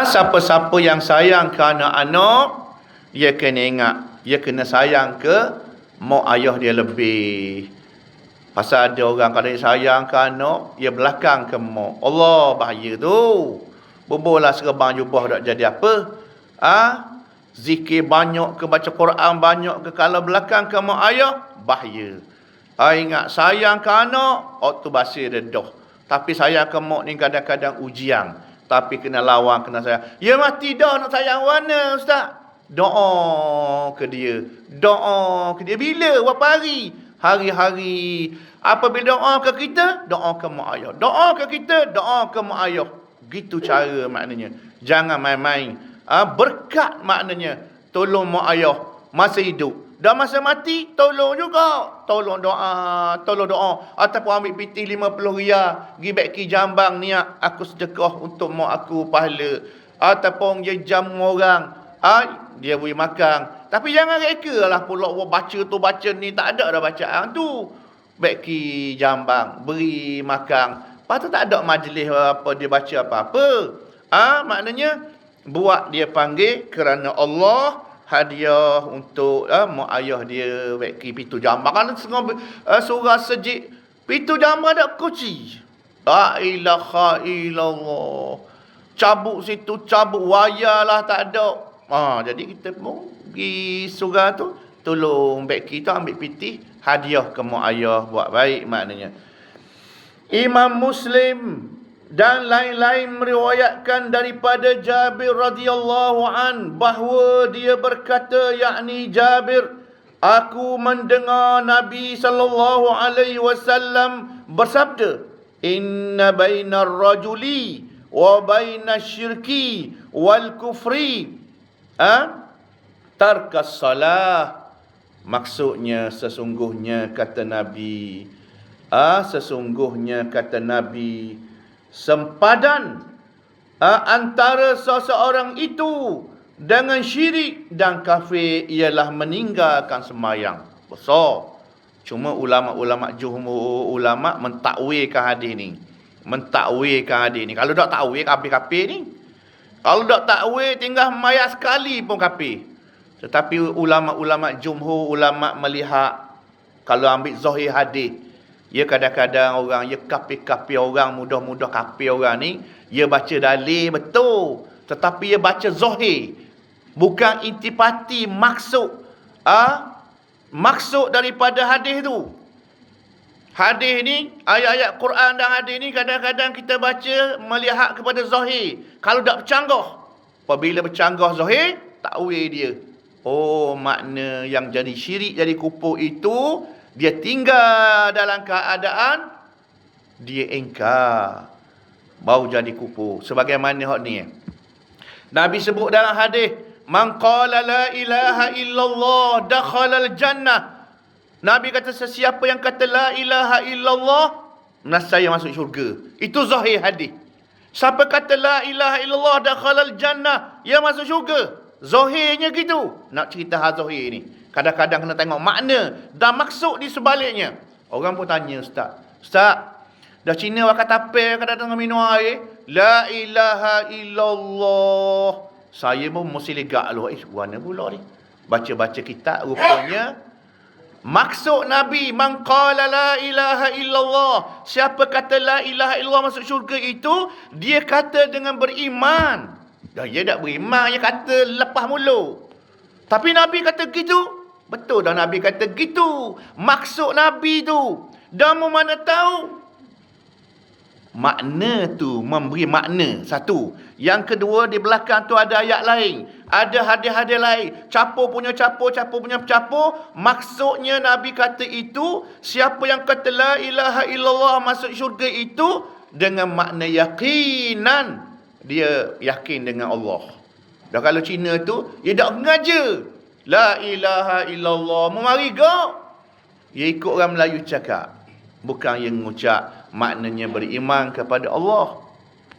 Siapa-siapa yang sayang ke anak-anak, dia kena ingat, dia kena sayang ke mak ayah dia lebih. Pasal ada orang kadang sayang ke anak, dia belakang ke mak. Allah, bahaya tu. Berbola serban jubah tak jadi apa? Zikir banyak ke, baca Quran banyak ke, kalau belakang ke mak ayah, bahaya. Ingat, sayang ke anak, waktu basir redah. Tapi sayang ke mak ni kadang-kadang ujian. Tapi kena lawan, kena sayang. Ya mati dah nak sayang mana, Ustaz? Doa ke dia. Doa ke dia. Bila? Berapa hari? Hari-hari. Apabila doa ke kita, doa ke mak ayah. Doa ke kita, doa ke mak ayah. Gitu cara maknanya. Jangan main-main. Berkat maknanya. Tolong mak ayah masa hidup. Dah masa mati, tolong juga. Tolong doa. Tolong doa. Ataupun ambil piti 50 riyal. Pergi back ke jambang niat. Aku sedekah untuk mak aku pahala. Ataupun dia jamu orang. Dia beri makan. Tapi jangan reka lah pula baca tu baca ni. Tak ada dah bacaan tu. Back ke jambang. Beri makan. Lepas tu tak ada majlis apa dia baca apa-apa. Maknanya buat dia panggil kerana Allah hadiah untuk mak ayah dia baik ke pintu jambang kan surah sejik pintu jambang ada kunci. La ilaha illallah. Cabut situ, cabut wayalah tak ada. Jadi kita pun pergi surah tu, tolong baik kita ambil piti hadiah ke mak ayah buat baik maknanya. Imam Muslim dan lain-lain meriwayatkan daripada Jabir radhiyallahu an bahawa dia berkata, yakni Jabir, aku mendengar Nabi sallallahu alaihi wasallam bersabda, inna bainar rajuli wa bainasyirki wal kufri tarkas salah. Maksudnya sesungguhnya kata Nabi, sesungguhnya kata Nabi, sempadan antara seseorang itu dengan syirik dan kafir ialah meninggalkan sembahyang. Besar. Cuma ulama-ulama jumhur ulama mentakwilkan hadis ni. Mentakwilkan hadis ni. Kalau tak takwil kafir-kafir ni. Kalau tak takwil tinggal mayat sekali pun kafir. Tetapi ulama-ulama jumhur ulama melihat kalau ambil zahir hadis, ya kadang-kadang orang, ya kafir-kafir orang, mudah-mudah kafir orang ni, ya baca dalil betul. Tetapi ya baca zahir. Bukan intipati maksud. Maksud daripada hadis tu. Hadis ni, ayat-ayat Quran dan hadis ni kadang-kadang kita baca melihat kepada zahir. Kalau tak bercanggah. Apabila bercanggah zahir, takwil dia. Makna yang jadi syirik, jadi kufur itu, dia tinggal dalam keadaan dia ingkar, baru jadi kufur. Sebagaimana hak ni Nabi sebut dalam hadis, man qala la ilaha illallah dakhala al-jannah. Nabi kata sesiapa yang kata la ilaha illallah, nescaya masuk syurga. Itu zahir hadis. Siapa kata la ilaha illallah dakhala al-jannah, dia masuk syurga. Zahirnya gitu. Nak cerita hal zahir ni, kadang-kadang kena tengok makna dan maksud di sebaliknya. Orang pun tanya, Ustaz, dah Cina wakat tapir kadang-kadang minum air, la ilaha illallah. Saya pun mesti legak lu. Mana pula ni? Baca-baca kitab rupanya maksud Nabi, man qala la ilaha illallah, siapa kata la ilaha illallah masuk syurga itu, dia kata dengan beriman. Dah dia tak beriman, dia kata lepas mulut. Tapi Nabi kata gitu. Betul dah Nabi kata gitu. Maksud Nabi tu. Dan mana tahu makna tu, memberi makna. Satu. Yang kedua, di belakang tu ada ayat lain. Ada hadis-hadis lain. Capur punya capur, capur punya capur. Maksudnya Nabi kata itu, siapa yang kata la ilaha illallah masuk syurga itu, dengan makna yakinan. Dia yakin dengan Allah. Dah kalau Cina tu, dia tak sengaja la ilaha illallah memari gak. Dia ikut orang Melayu cakap. Bukan yang mengucap maknanya beriman kepada Allah.